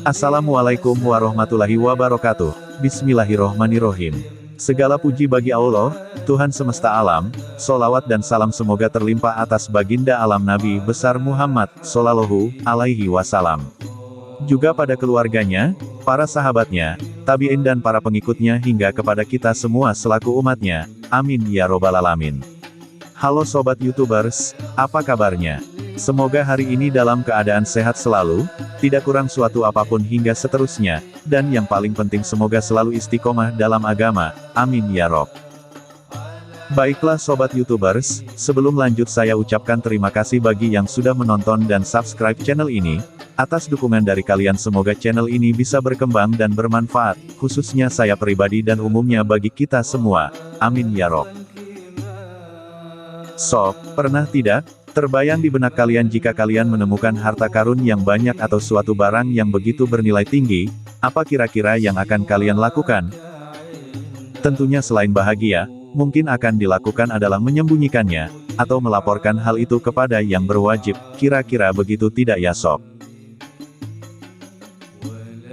Assalamualaikum warahmatullahi wabarakatuh. Bismillahirrohmanirrohim. Segala puji bagi Allah, Tuhan semesta alam, sholawat dan salam semoga terlimpah atas baginda alam Nabi besar Muhammad, Shallallahu Alaihi Wasallam. Juga pada keluarganya, para sahabatnya, tabi'in dan para pengikutnya hingga kepada kita semua selaku umatnya. Amin ya robbal alamin. Halo sobat YouTubers, apa kabarnya? Semoga hari ini dalam keadaan sehat selalu, tidak kurang suatu apapun hingga seterusnya, dan yang paling penting semoga selalu istiqomah dalam agama, amin ya rob. Baiklah sobat YouTubers, sebelum lanjut saya ucapkan terima kasih bagi yang sudah menonton dan subscribe channel ini. Atas dukungan dari kalian semoga channel ini bisa berkembang dan bermanfaat, khususnya saya pribadi dan umumnya bagi kita semua, amin ya rob. Sob, pernah tidak? Terbayang di benak kalian jika kalian menemukan harta karun yang banyak atau suatu barang yang begitu bernilai tinggi, apa kira-kira yang akan kalian lakukan? Tentunya selain bahagia, mungkin akan dilakukan adalah menyembunyikannya, atau melaporkan hal itu kepada yang berwajib, kira-kira begitu tidak ya sob?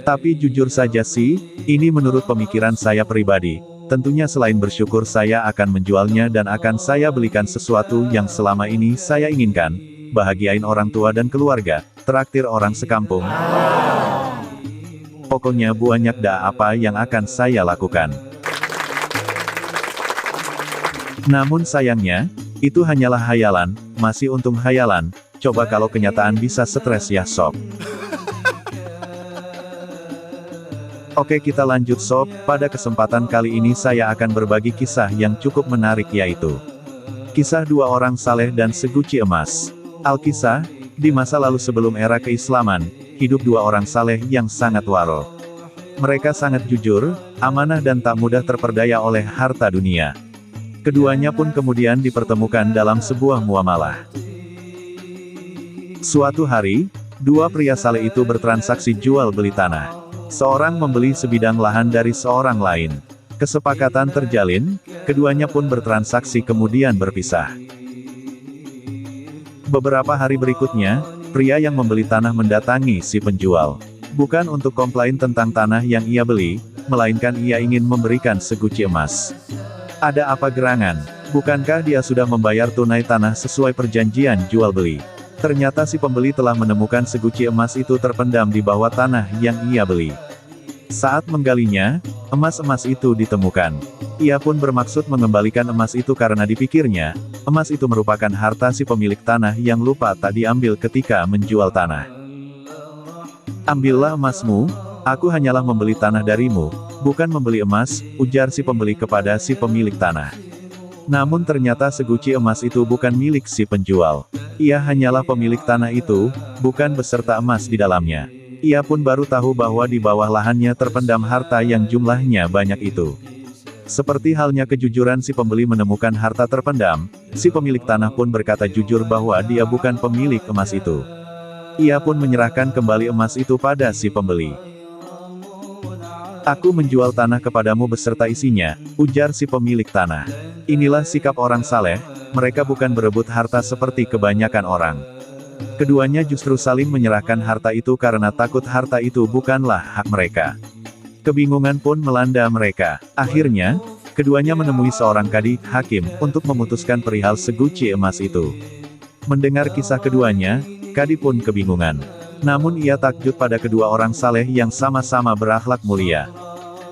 Tapi jujur saja sih, ini menurut pemikiran saya pribadi. Tentunya selain bersyukur saya akan menjualnya dan akan saya belikan sesuatu yang selama ini saya inginkan, bahagiain orang tua dan keluarga, traktir orang sekampung. Pokoknya banyak dah apa yang akan saya lakukan. Namun sayangnya, itu hanyalah hayalan, masih untung hayalan, coba kalau kenyataan bisa stres ya sob. Oke kita lanjut sob, pada kesempatan kali ini saya akan berbagi kisah yang cukup menarik yaitu kisah dua orang saleh dan seguci emas. Alkisah, di masa lalu sebelum era keislaman, hidup dua orang saleh yang sangat waro. Mereka sangat jujur, amanah dan tak mudah terperdaya oleh harta dunia. Keduanya pun kemudian dipertemukan dalam sebuah muamalah. Suatu hari, dua pria saleh itu bertransaksi jual beli tanah. Seorang membeli sebidang lahan dari seorang lain. Kesepakatan terjalin, keduanya pun bertransaksi kemudian berpisah. Beberapa hari berikutnya, pria yang membeli tanah mendatangi si penjual. Bukan untuk komplain tentang tanah yang ia beli, melainkan ia ingin memberikan seguci emas. Ada apa gerangan? Bukankah dia sudah membayar tunai tanah sesuai perjanjian jual beli? Ternyata si pembeli telah menemukan seguci emas itu terpendam di bawah tanah yang ia beli. Saat menggalinya, emas-emas itu ditemukan. Ia pun bermaksud mengembalikan emas itu karena dipikirnya, emas itu merupakan harta si pemilik tanah yang lupa tak diambil ketika menjual tanah. Ambillah emasmu, aku hanyalah membeli tanah darimu, bukan membeli emas, ujar si pembeli kepada si pemilik tanah. Namun ternyata seguci emas itu bukan milik si penjual. Ia hanyalah pemilik tanah itu, bukan beserta emas di dalamnya. Ia pun baru tahu bahwa di bawah lahannya terpendam harta yang jumlahnya banyak itu. Seperti halnya kejujuran si pembeli menemukan harta terpendam, si pemilik tanah pun berkata jujur bahwa dia bukan pemilik emas itu. Ia pun menyerahkan kembali emas itu pada si pembeli. Aku menjual tanah kepadamu beserta isinya, ujar si pemilik tanah. Inilah sikap orang saleh, mereka bukan berebut harta seperti kebanyakan orang. Keduanya justru saling menyerahkan harta itu karena takut harta itu bukanlah hak mereka. Kebingungan pun melanda mereka. Akhirnya, keduanya menemui seorang kadi, hakim, untuk memutuskan perihal seguci emas itu. Mendengar kisah keduanya, kadi pun kebingungan. Namun ia takjub pada kedua orang saleh yang sama-sama berakhlak mulia.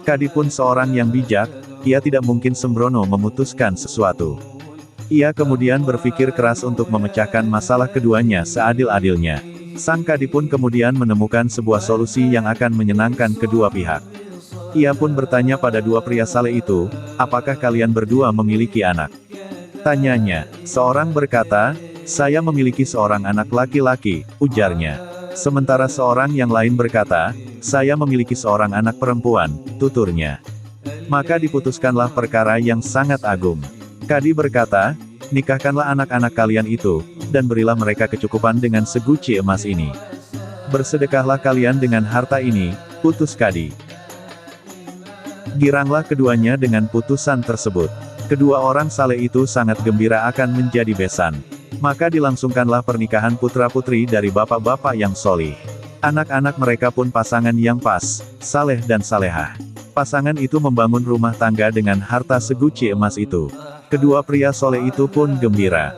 Kadi pun seorang yang bijak, ia tidak mungkin sembrono memutuskan sesuatu. Ia kemudian berpikir keras untuk memecahkan masalah keduanya seadil-adilnya. Sang kadi pun kemudian menemukan sebuah solusi yang akan menyenangkan kedua pihak. Ia pun bertanya pada dua pria saleh itu, apakah kalian berdua memiliki anak? Tanyanya, seorang berkata, saya memiliki seorang anak laki-laki, ujarnya. Sementara seorang yang lain berkata, saya memiliki seorang anak perempuan, tuturnya. Maka diputuskanlah perkara yang sangat agung. Kadi berkata, nikahkanlah anak-anak kalian itu, dan berilah mereka kecukupan dengan seguci emas ini. Bersedekahlah kalian dengan harta ini, putus kadi. Giranglah keduanya dengan putusan tersebut. Kedua orang saleh itu sangat gembira akan menjadi besan. Maka dilangsungkanlah pernikahan putra-putri dari bapak-bapak yang solih. Anak-anak mereka pun pasangan yang pas, saleh dan salehah. Pasangan itu membangun rumah tangga dengan harta seguci emas itu. Kedua pria soleh itu pun gembira.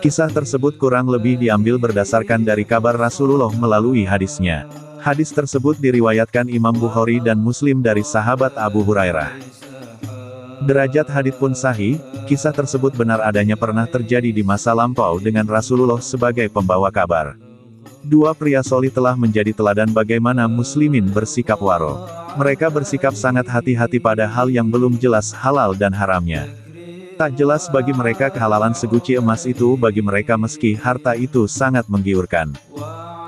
Kisah tersebut kurang lebih diambil berdasarkan dari kabar Rasulullah melalui hadisnya. Hadis tersebut diriwayatkan Imam Bukhari dan Muslim dari sahabat Abu Hurairah. Derajat hadits pun sahih, kisah tersebut benar adanya pernah terjadi di masa lampau dengan Rasulullah sebagai pembawa kabar. Dua pria solih telah menjadi teladan bagaimana muslimin bersikap waro. Mereka bersikap sangat hati-hati pada hal yang belum jelas halal dan haramnya. Tak jelas bagi mereka kehalalan seguci emas itu bagi mereka meski harta itu sangat menggiurkan.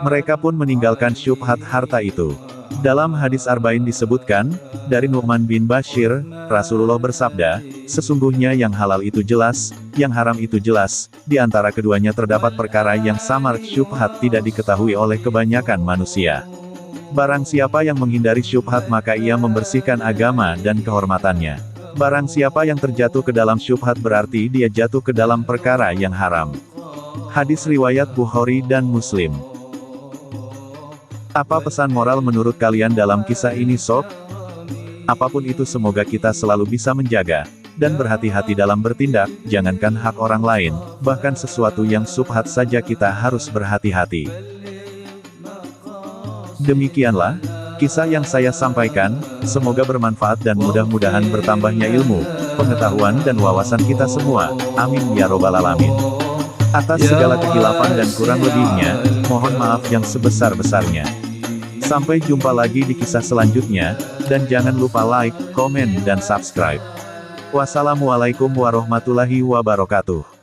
Mereka pun meninggalkan syubhat harta itu. Dalam hadis Arba'in disebutkan, dari Nu'man bin Bashir, Rasulullah bersabda, sesungguhnya yang halal itu jelas, yang haram itu jelas, di antara keduanya terdapat perkara yang samar syubhat tidak diketahui oleh kebanyakan manusia. Barang siapa yang menghindari syubhat maka ia membersihkan agama dan kehormatannya. Barang siapa yang terjatuh ke dalam syubhat berarti dia jatuh ke dalam perkara yang haram. Hadis riwayat Bukhari dan Muslim. Apa pesan moral menurut kalian dalam kisah ini sob? Apapun itu semoga kita selalu bisa menjaga, dan berhati-hati dalam bertindak, jangankan hak orang lain, bahkan sesuatu yang subhat saja kita harus berhati-hati. Demikianlah, kisah yang saya sampaikan, semoga bermanfaat dan mudah-mudahan bertambahnya ilmu, pengetahuan dan wawasan kita semua, amin ya robbal alamin. Atas segala kehilafan dan kurang lebihnya, mohon maaf yang sebesar-besarnya. Sampai jumpa lagi di kisah selanjutnya, dan jangan lupa like, komen dan subscribe. Wassalamualaikum warahmatullahi wabarakatuh.